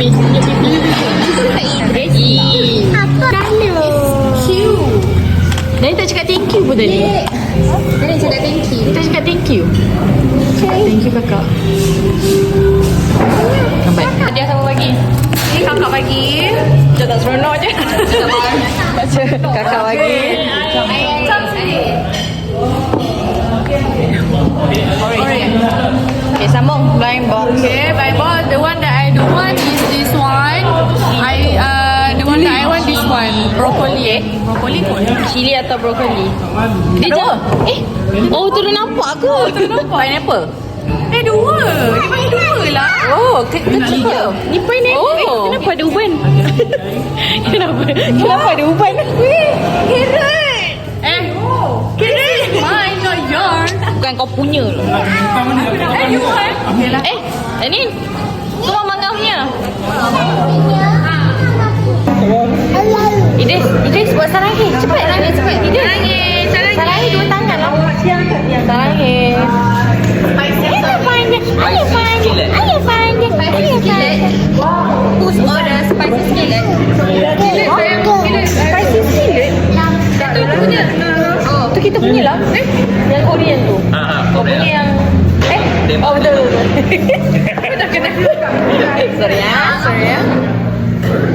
Tunjuk pipi. Apa? Nani tak cakap thank you pun tadi. Nani cakap thank you. Kita cakap thank you. Thank you kakak. Lambat. Dia sama bagi. Ni kakak bagi. Dia tak seronok je. Baca kakak bagi. Okay, sambung blind box. Okay, by box, the one that I don't want is this one. The one that I want this one. Broccoli. Broccoli kot. Chili atau brokoli? Dia jawab. Oh, turun nampak ke? Turun nampak. Pineapple. Dua. Dia bagi dua lah. Oh, kecil ke? Ni pineapple. Oh. Kenapa ada uban? Kenapa ada uban? Carrot. Carrot. Mine, not yours. Bukan kau punya loh. You want? Okay lah. Ini tu mama kau punya. Idris buat sarangi. Cepat sarangi, cepat. Idris. Sarangi dua tangan lah. Sarangi. I find it. Who's order spicy skillet? Spicy skillet? Itu punya. Oh, tu kita punya lah. Yang Korean tu. Kau punya yang oh betul. Dah kena. Sorry ya.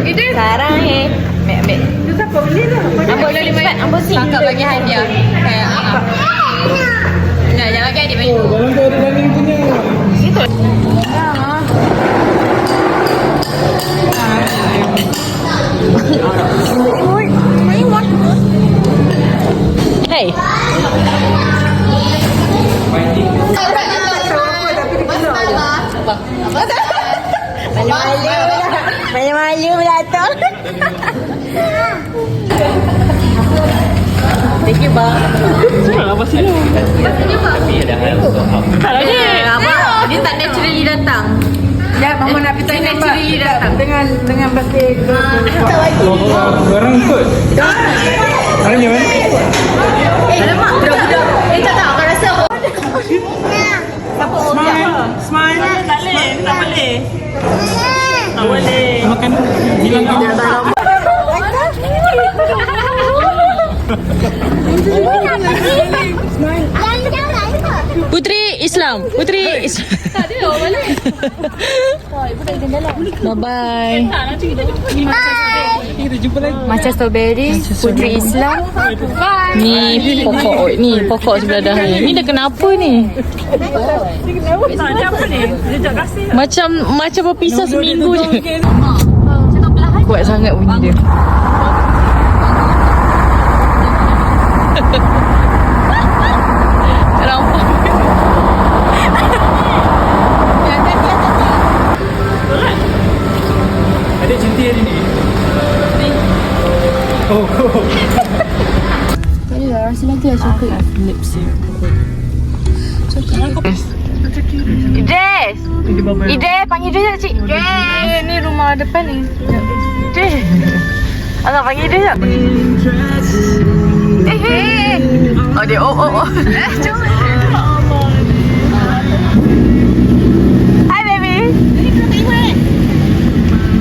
Itu Sarangi. Ambil. tu tak boleh lah. Ambil sini. Kakak bagi hadiah. Jangan bagi adik bagi. Dalam tu ada daging punya. Situ. Hey. Malu-malu pula tu. Thank you, bang. Apa sih lu? Dia tak naturally datang. Ya, mama nak pergi tanya Mbak. Naturally datang. Dengan bahasa Orang ikut. Ada ni mana? Alamak, budak-budak. Tak tahu akan rasa apa. Smile. Tak boleh. Tak boleh. Makan hilang kau. Putri Islam. Tak ada orang balik. Bye-bye. Kita jumpa lagi. Macam strawberry, Putri Islam. Ni pokok sebelah dah ni. Ni dah kenapa ni? Tak ada apa ni? Sejak kasih. Macam berpisah seminggu je. Kuat sangat bunyi dia. Nampak. Adik cantik hari ni. Oh. Tak ada lah, rasa nanti lah coklat. Idris, panggil dia cik. Idris, ni rumah depan ni. Idris. Agak panggil dia tak? Oh dia, oh. Hi baby.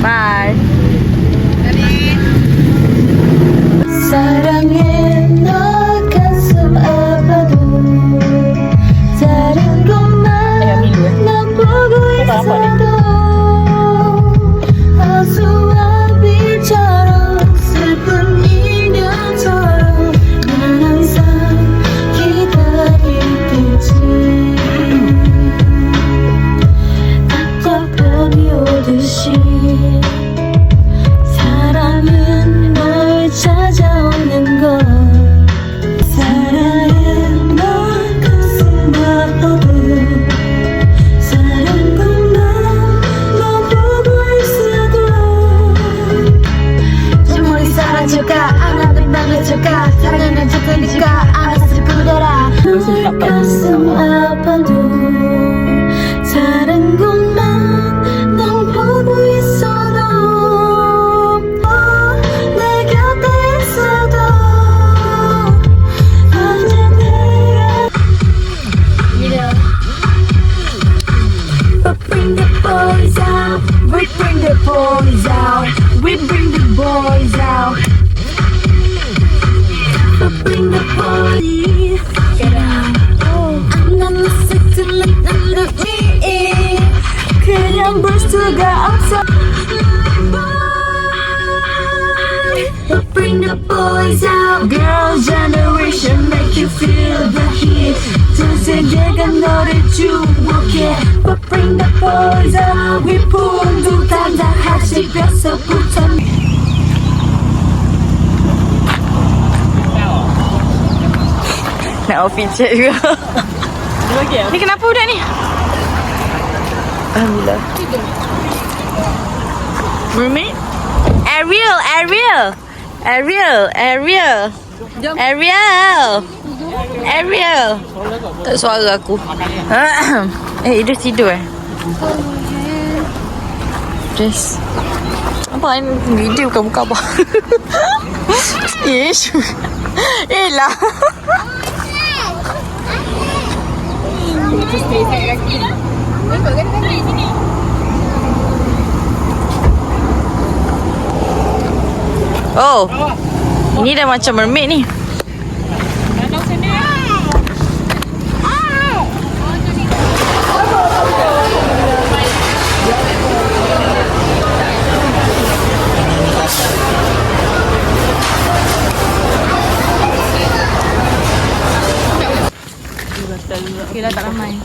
Bye. 사랑해 너 가슴 아파도 다른 것만 난 보고 있어도 어수와 비처럼 슬픈 인연처럼 난 항상 기다리겠지 답답함이 오듯이 사랑은 널 찾아오는 걸 사랑해 너 가슴 아파도 사랑꾼만 너 보고 있어도 저 머리 사라질까 안 하던 망해질까 사랑은 좋으니까 알아서 부려라 널 가슴 아파도 다른 곳만 넌 보고 있어도 boys out. We bring the boys out. We bring the boys out. I'm not sexy under me. 그냥 볼 수가 없어. We bring the boys out. Girl generation make you feel the heat. 전 세계가 너를 주목해. We bring the boys out. 위풍도 단단하지 뼛속부터. Nak outfit check juga. Ni kenapa budak ni? Alhamdulillah. Mermaid? Ariel, Ariel. Ariel, Ariel. Ariel. Ariel. Tak suara aku. Idris tidur Idris. Apa ni? Video bukan buka apa. Ish. Elah. Oh, ini dah macam mermaid ni. Okay dah tak ramai.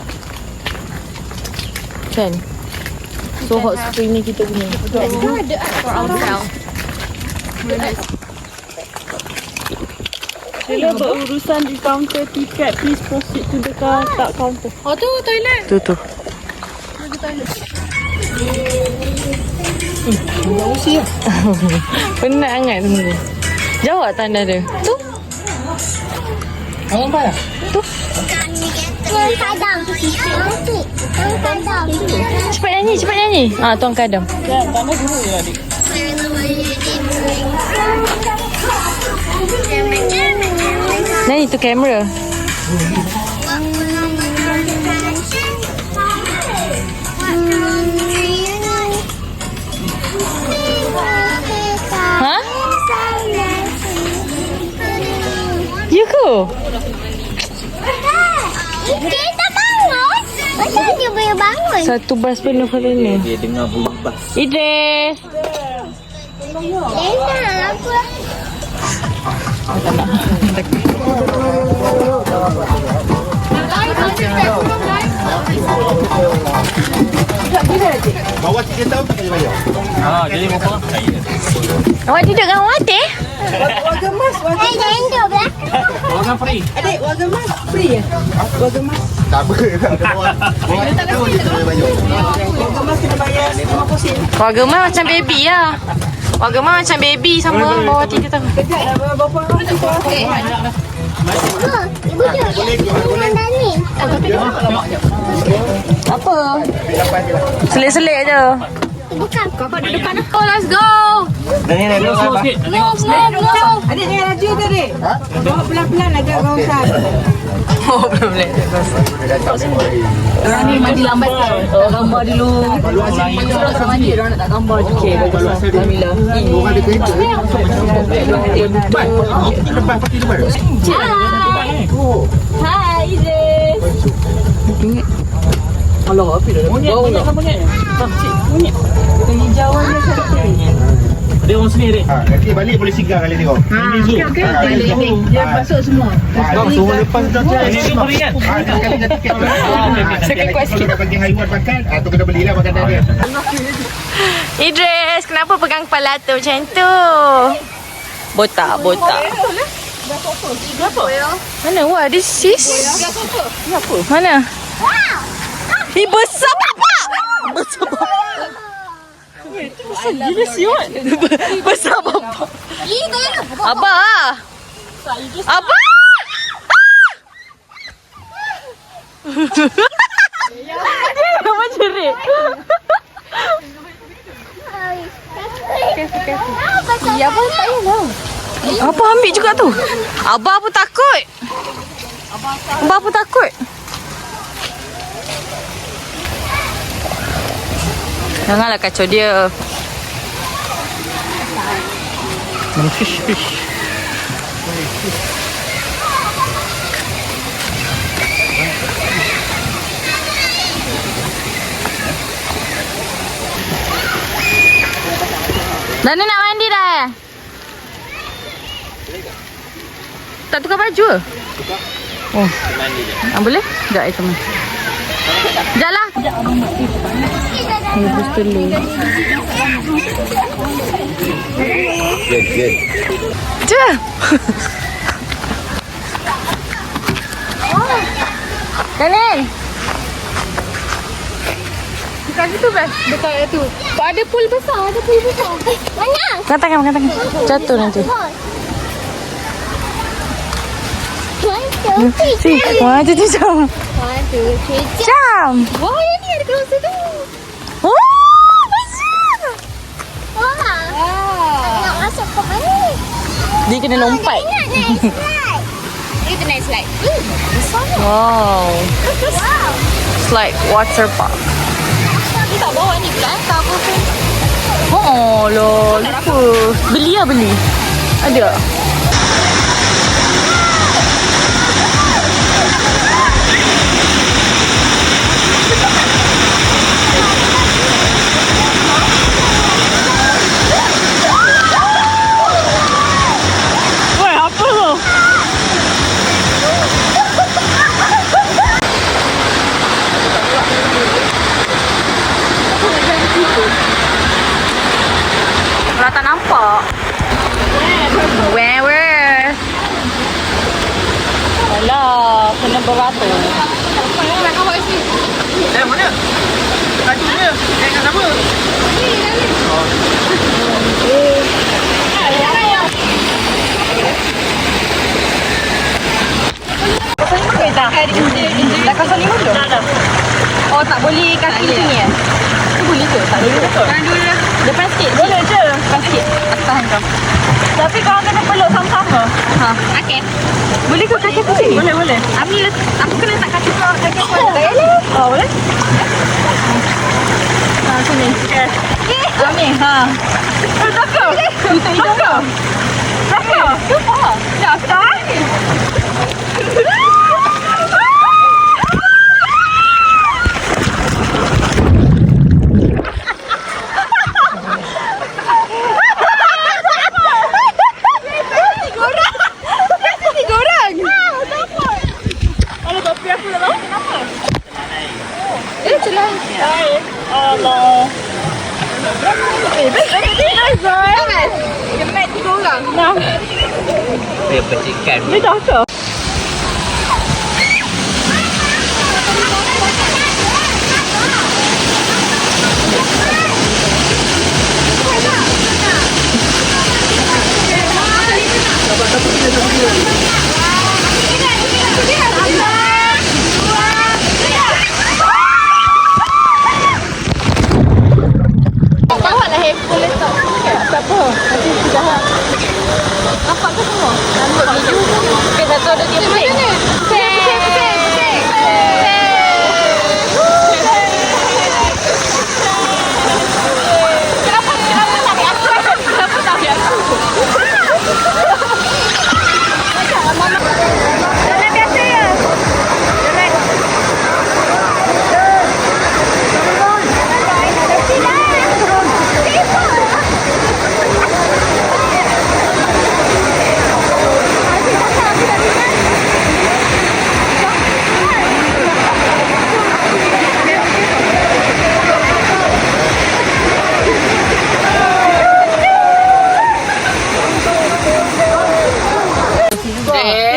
Kan? So hot spring ni kita punya. For ourselves. Sila berurusan di kaunter tiket, please proceed to the tak kaunter. Oh tu toilet. Tu. Penat sangat tunggu. Jauh tak tanda dia? Tu. Ang ba? Cepat nyanyi. Tuan Kadam. Nyanyi tu kamera. Ha? Ya ke? Kita bangun. Macam dia boleh bangun? Satu bas penuh kali ni. Dia dengar bunyi bas. Idris. Lena, aku Bawah 3 tahun tak boleh bayar. Jadi berapa? Awak tidur dengan awak mati? jangan tu belah. Orang free. Tak apa. Bawah 3 tahun dia tak boleh bayar. Warga Mas macam baby lah. Warga Mas macam baby sama bawah 3 tahun. Ibu duduk ni. Apa? Selit-selit je. Bukan. Oh let's go. Slow sikit. Adik jangan laju tu adik. Bawa pelan-pelan agak kaunter. Oh, boleh. Orang ni mandi lambat tau. Gambar dulu. Orang mandi, orang nak tak gambar. Okey, bagus. Alhamdulillah. Orang ada kereta. Lepas pati lepas. Hai, Idris. Alah, api dah. Monyet sama monyet. Monyet. Penghijauan dia cantik. Dia orang sini dek. Nanti balik boleh singgah kali tengok. Ini zoom. Balik ni. Dia masuk semua. Semua lepas dah tu. Ini free kan? Sekali dah tiket. Second question. Kalau bagi haiwan makan, tu kena belilah makanan dia. Idris, kenapa pegang kepala tu macam tu? Botak. Mana? Wah, this is... Mana? Besar bapak! Besar bapak! Besar gila siot! Besar bapak! Abah! Abah! Dia macam cerit. Ya, abang tak payah. Abah ambil juga tu. Abah pun takut. Abah pun takut. Janganlah kacau dia. Fish. Dana nak mandi dah eh? Tak tukar baju ke? Oh. Boleh? Sekejap saya teman. Sekejap lah. Rebus telur. Good. Cik. Danin. Dekat situ best. Dekat itu. Ada pool besar. Mana? Angkat tangan. Jatuh nanti. Si, wah jadi jam. Jam. Wah, yang ni ada kat situ. Oh, besar. Wah. Nak masuk ke mana? Dia kena lompat. Itu naik slide. Wow. Slide water park. Kita tak bawa ni pula. Tak apa pun. Oh, lupa. Beli. Ada. Kalau tak nampak. Where? Alah, kena beratur. Mana? Kacunya. Dengan siapa? Dah kosong 5 belum? Oh, tak boleh kaki sini eh? Itu boleh ke? Tak boleh ke? Depan sikit. Boleh je. Depan sikit. Aku tahan kau. Tapi kau kena peluk sama-sama. Okey. Boleh ke kaki aku sini? Boleh. Aku kena letak kaki kau. Kaki kau. Oh, boleh? Sini. Ambil. Belakang. Tutup hidung kau. Belakang. Tumpah. Dah, aku dah. Dia percikan. Dia dah ke? Bawalah handphone letak. Tak apa. Nanti sudah. Nampak ke semua? Nampak video. Okay, satu ada dia pelik. Kenapa lari aku? Kenapa lari aku? Jalan biasa ya? Jalan.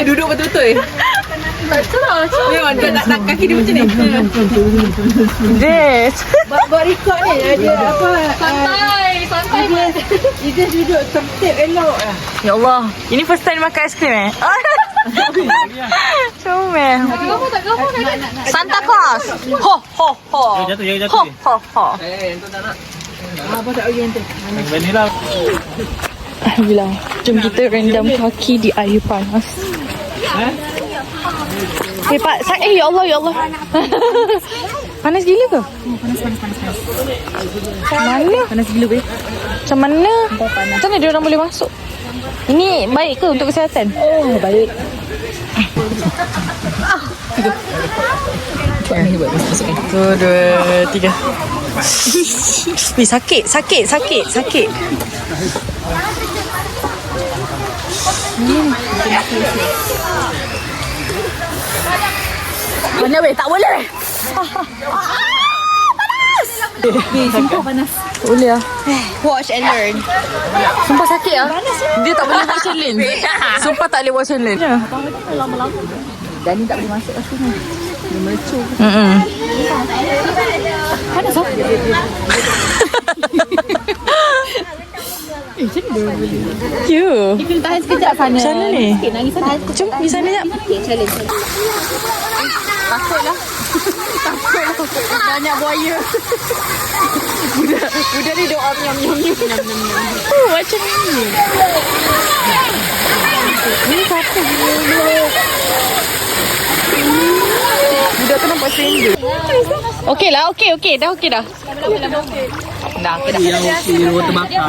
Duduk betul-betul. Memang dia nak kaki dia macam ni. Des. Buat record ni ada apa? Santai. Dia duduk tertib elok lah. Ya Allah. Ini first time makan aiskrim eh? Comel. Santa Claus. Ho. Jatuh. Ho. Apa tak pergi nanti? Vanilla. Alhamdulillah. Jom kita rendam kaki di air panas. Pak, ya Allah. Panas gila ke? Panas. Mana? Panas gila weh. Macam mana? Macam mana dia orang boleh masuk? Ini baik ke untuk kesihatan? Oh, baik. Satu, dua, tiga. Wih, sakit. Mana weh? Tak boleh. Sumpah panas. Boleh lah. Watch and learn. Sumpah sakit lah. Dia tak boleh watch and learn. Sumpah tak boleh watch and learn. Dani tak boleh masuk kat sini. Dia melecur. Panas lah. You. Dia kena tahan sekejap sana. Macam mana ni? Sikit nangis sana. Jom pergi sana sekejap. Okay, challenge. Takutlah. Banyak buaya. Budak ni doa nyam. Oh, macam ni. Ni siapa dia? Budak tu nampak stranger. Okey lah, okey. Dah okey dah. Dah, okey dah. Yang okey, luar terbakar.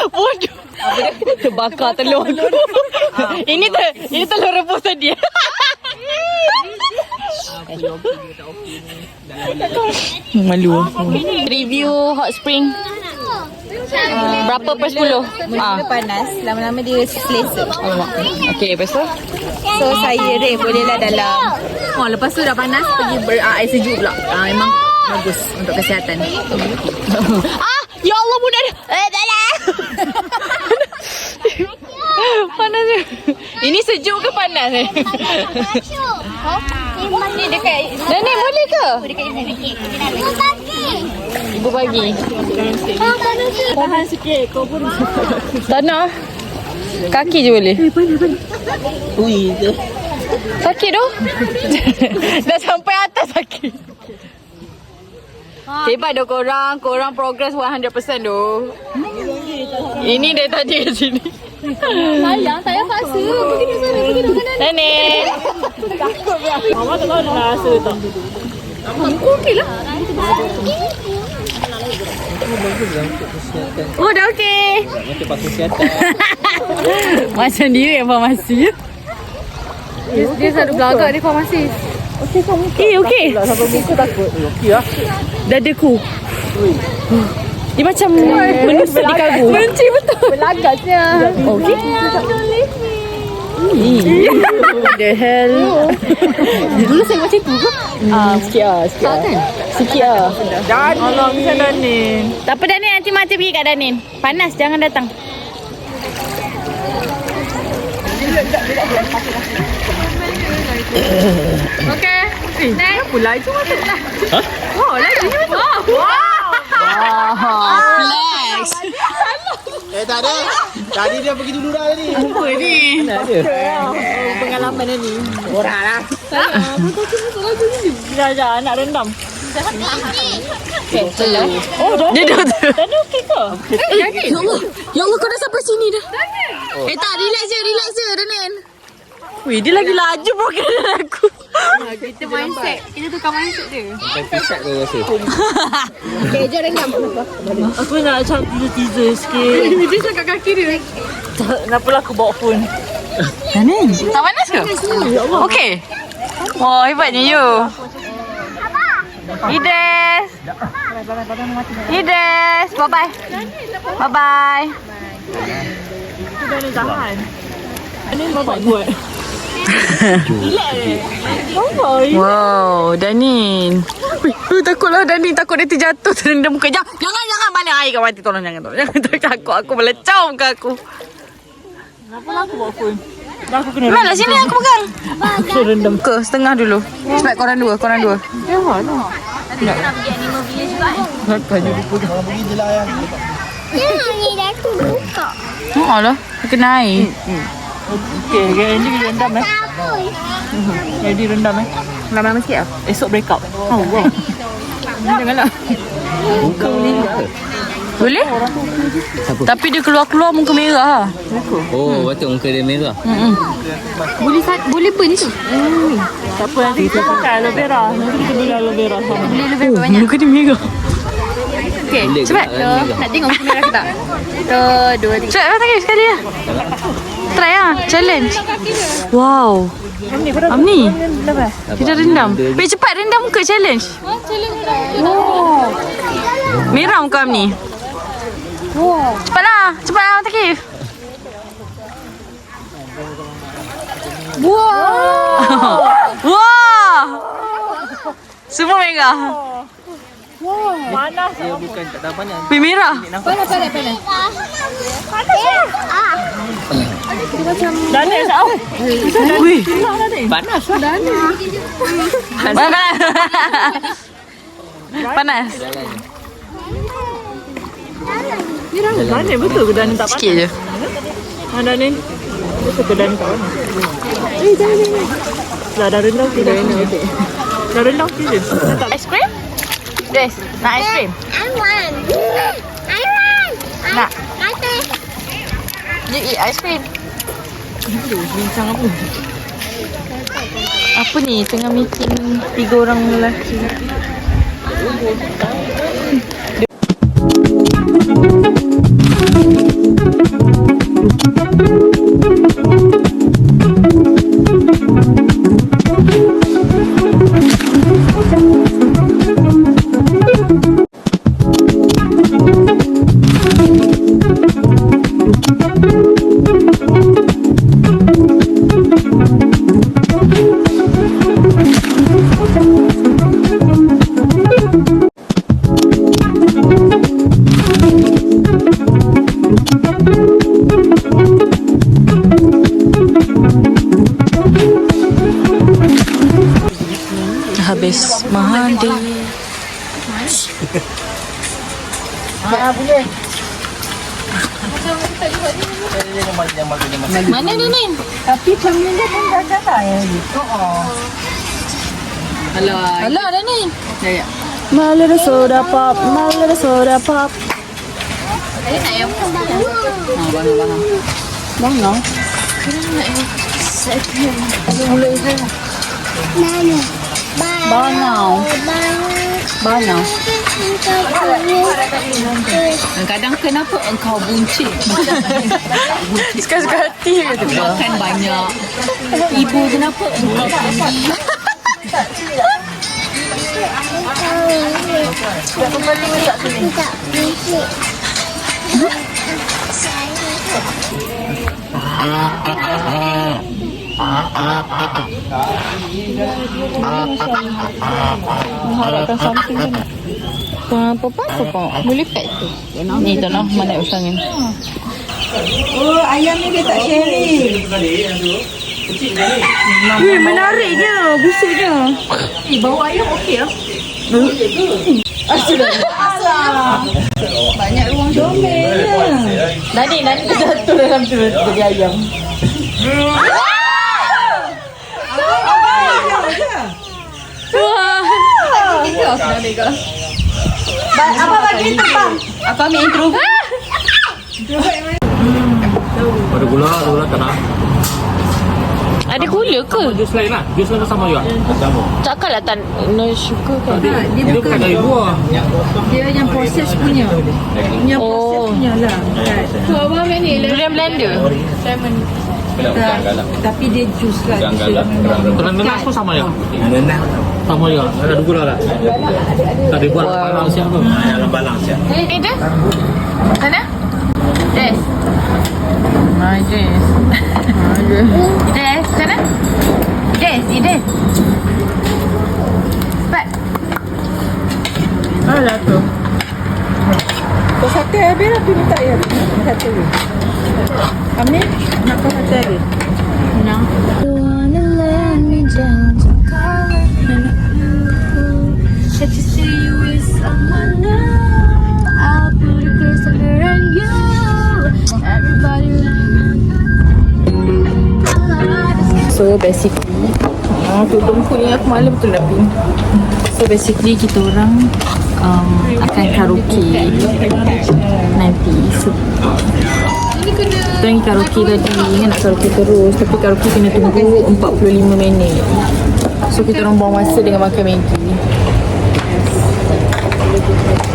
Bodoh. Apa dia? Terbakar telur aku. Ini telur rebus tadi. Malu aku. Review hot spring. Berapa per 10? Mula panas, lama-lama dia selesa. Okey, lepas tu? So saya rate bolehlah dalam. Oh, lepas tu dah panas pergi air sejuk pula. Memang bagus untuk kesihatan. Ya Allah, budak dia. Tak lah. Panas dia. Ini sejuk ke panas ni? Ni dekat Nenek boleh ke? Ibu bagi. Tahan sikit. Kau pun. Tak nak. Kaki je boleh. Ui tu. Sakit tu. Dah sampai atas sakit. Hebat dah korang. Korang progress 100% tu. Ini dia tadi kat sini. Sayang, saya paksa. Pergi duduk sana. Nenek. Mama tak tahu dia rasa tak. Okey lah. Oh, dah okey. Macam pasal kesihatan. Macam dia yang farmasi. dia selalu belagak di farmasi. Okey. Sampai muka takut. Okey lah. Dadaku. Dia macam menusuk di kagu. Benci betul. Belagaknya. Okey. The hell. Dulu saya macam tu ke? Sikit lah. Sikit lah. Alah, macam Danin. Tak apa Danin, nanti mati pergi kat Danin. Panas, jangan datang. Okey. Next. Pula itu macam lah. Ha? Oh, lagi ni macam. Wow. Flex. Tak ada. Tadi dia pergi dulu dah tadi. Apa ni? Pengalaman ni. Orang lah. Jangan nak rendam. Oh, dah. Dia dah. Tadi okey ke? Ya Allah, kau dah sampai sini dah. Tak, relax je, Danin. Wih, dia lagi laju bukan aku. Kita mindset. Kita tukar mindset dia. Sampai pisat kau rasa. Okay, jom rendam. Aku nak macam teaser sikit. Dia cakap kaki dia. Kenapalah aku bawa phone? Danin, tak panas ke? Okey. Wah, hebatnya you. Ides, bye-bye. Bye-bye. Dah ni tahan. Ini bapak buat. Wow, Danin. Takutlah Danin, takut dia terjatuh terendam muka. Jangan balik air kat mati. Tolong jangan. Takut aku melecau muka aku. Kenapalah aku bawa phone? Dah aku kena Malah sini aku pegang. Aku rendam. Ke setengah dulu. Sebab korang dua. Ya lah. Pergi je lah yang. Alah, kena air. Okey, ready rendam Ready rendam Lama-lama sikit lah. Esok break up. Oh, wow. Janganlah. Bukan meninggal. Boleh? Siapa? Tapi dia keluar-keluar muka merah. Oh, betul muka dia merah. Boleh burn tu. Tak apa, nanti kita pakai aloe vera. Nanti kita beli aloe vera sama. Boleh lebih banyak. Muka dia merah. Okay, Boleh cepat. ke tak ni? Nak tengok kamera ke tak? 1, 2, 3. Cepat tangan sekali lah. Try lah. Challenge. Wow. Amni. Kita rendam. Weh cepat rendam muka challenge. Merah muka Amni. Cepatlah. Cepatlah Takif. Wah. Semua merah. Dia bukan tak tahu panas. Weh merah. Weh. Panas lah. Panas. Panas. Mana betul ke dan tak Sikit je. Mana ni? Betul ke dan tak mana? Dah rendang ke? Dah rendang ke? Ice cream? Yes. Nak ice cream? Nak. You eat ice cream. Bincang apa? Apa ni? Tengah meeting 3 orang lelaki. Habis mandi. Mana dia ni? Tapi cermin dia pun dah jalan ya. Alah dah ni. My little soda pop, my little soda pop. Bangau. Bangau. Bangau. Kadang kenapa engkau buncit? Suka-suka hati ke tu? Makan banyak. Ibu kenapa engkau tinggi? Mengharapkan something kan? Apa? Boleh pack tu. Ni tu lah, mana usang ni. Oh, ayam ni dia tak sharing. Weh, menarik dia. Busuk dia. Bau ayam okey lah. Banyak ruang comel. Nani jatuh dalam tu jadi ayam. Apa bagi terbang? Apa ambil intro? Ada gula tak nak? Ada gula ke? Jus lain lah. Jus lain sama juga. Sama. Takkanlah tak no sugar kan? Dia bukan dari buah. Dia yang proses punya. Yang proses punya lah. Tu abang ambil ni. Durian blender. Tapi dia jus lah. Kerang nenas pun sama juga. Sama juga. Ada gula tak? Tak dia buat balang siap tu. Yang balang siap. Itu? Sana? Des. Des. Des, sana? Des, Des. Cepat. Alah tu. Kau sate habis lah. Pergi minta ya. Sate habis. Amin, nak kau sate habis. You wanna let me down to color can't you see you with someone new? I'll put a kiss over on you. Everybody So basically Tungku ni aku malam betul nak pergi. So basically kita orang akan karaoke nanti. So kita pergi karaoke tadi. Ingat nak karaoke terus. Tapi karaoke kena tunggu 45 minit. So kita orang buang masa dengan makan Maggi.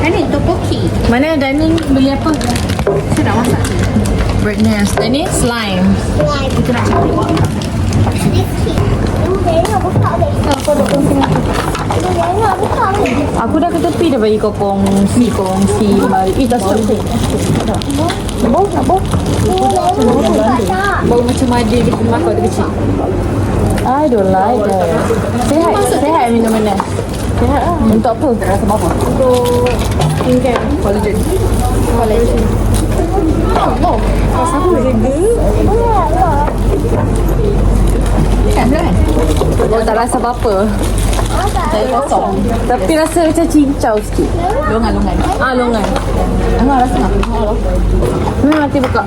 Kan ni topoki. Mana Dani beli apa? Saya nak masak. Bird nest. Dani slime. Aku dah ke tepi dah bagi kau kongsi. Mari. Tak sedap. Bau. Bau macam madi di rumah kau kecil. I don't like that. Sehat minuman ni. Sehat lah. Untuk apa? Rasa apa? Untuk skincare. Collagen. Oh, rasa apa juga? Kan? Oh, tak rasa apa-apa. Saya kosong. Tapi rasa macam cincau sikit. Longan. Longan. Angah rasa tak? Mati buka.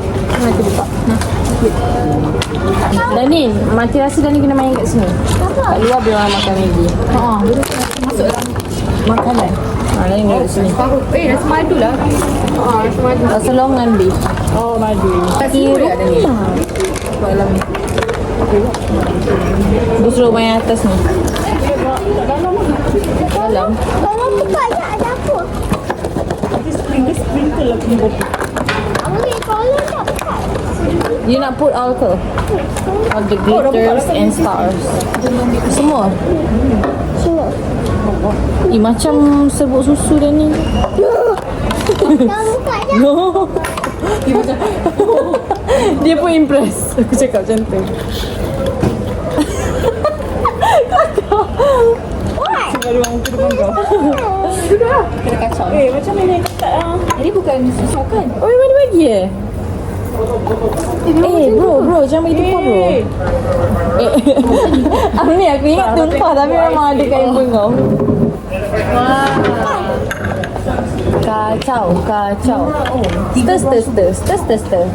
Dani, mati rasa Dani kena main kat sini. Kat luar boleh orang makan Maggi. Masuk dalam makanan. Dani kat sini. Rasa madu lah. Rasa madu. Rasa longan beef. Oh, madu. Kira Dani. Dalam ni. Dia suruh main atas ni. Dalam. Kalau buka ada apa? Sprinkle lah punya kopi. Kalau tak buka. You nak put all ke? All the glitters and stars. Semua? Macam serbuk susu dah ni. Kalau buka je. No. Dia pun impress. Aku cakap macam tu. Sebab dia orang muka depan kau. Sudah. Kena kacau. Macam mana ketat lah. Ini bukan susu kan? Oh, mana bagi bro, jangan bagi tumpah bro. Aku ingat tumpah tapi memang ada kat handphone kau. Kacau. Stir.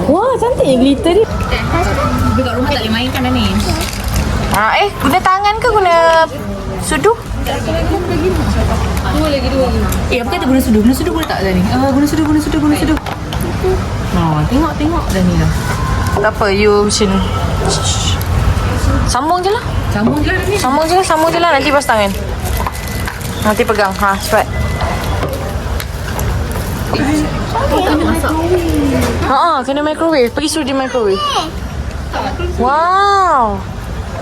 Wah, cantik glitter dia. Tapi kat rumah tak boleh main kan dah ni. Guna tangan ke guna sudu? Dua lagi. Apa kata guna sudu? Guna sudu boleh tak dah ni? Guna sudu. Tengok dah ni dah. Tak apa, you macam sambung je lah. Sambung je lah. Nanti pas tangan. Nanti pegang. Cepat. Kena microwave. Pergi suruh dia microwave. Wow.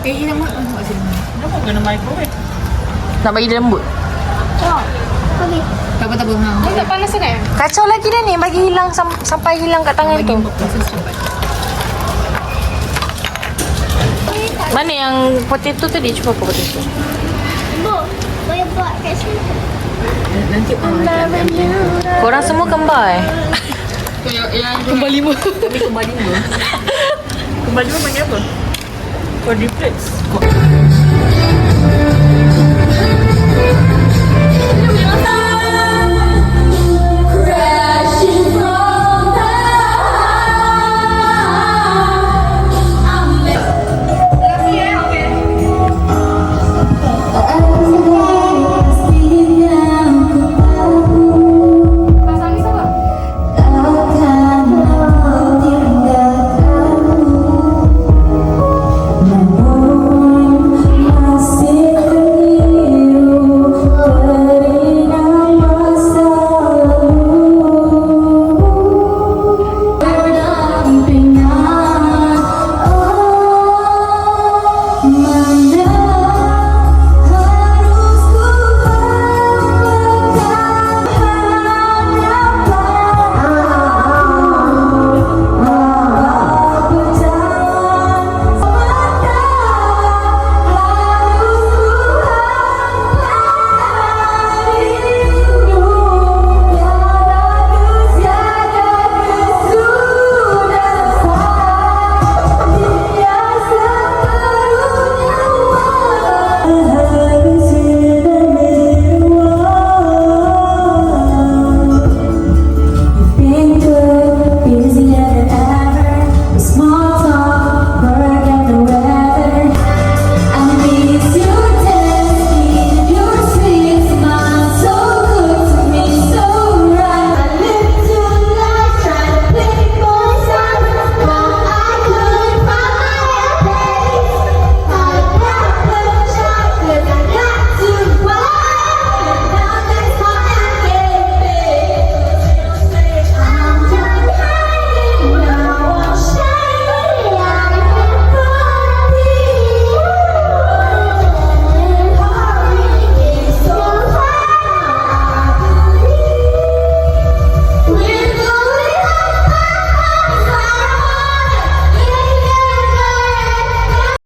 Kenapa kena microwave? Nak bagi dia lembut. Tak apa. Tak panas sangat. Kacau lagi dah ni. Bagi hilang sampai hilang kat tangan tu. Mana yang potato tadi? Cuba apa potato? Boleh buat kat sini. Nanti Korang semua kembar kembali lima. Kembali panggil apa? Quadruplets.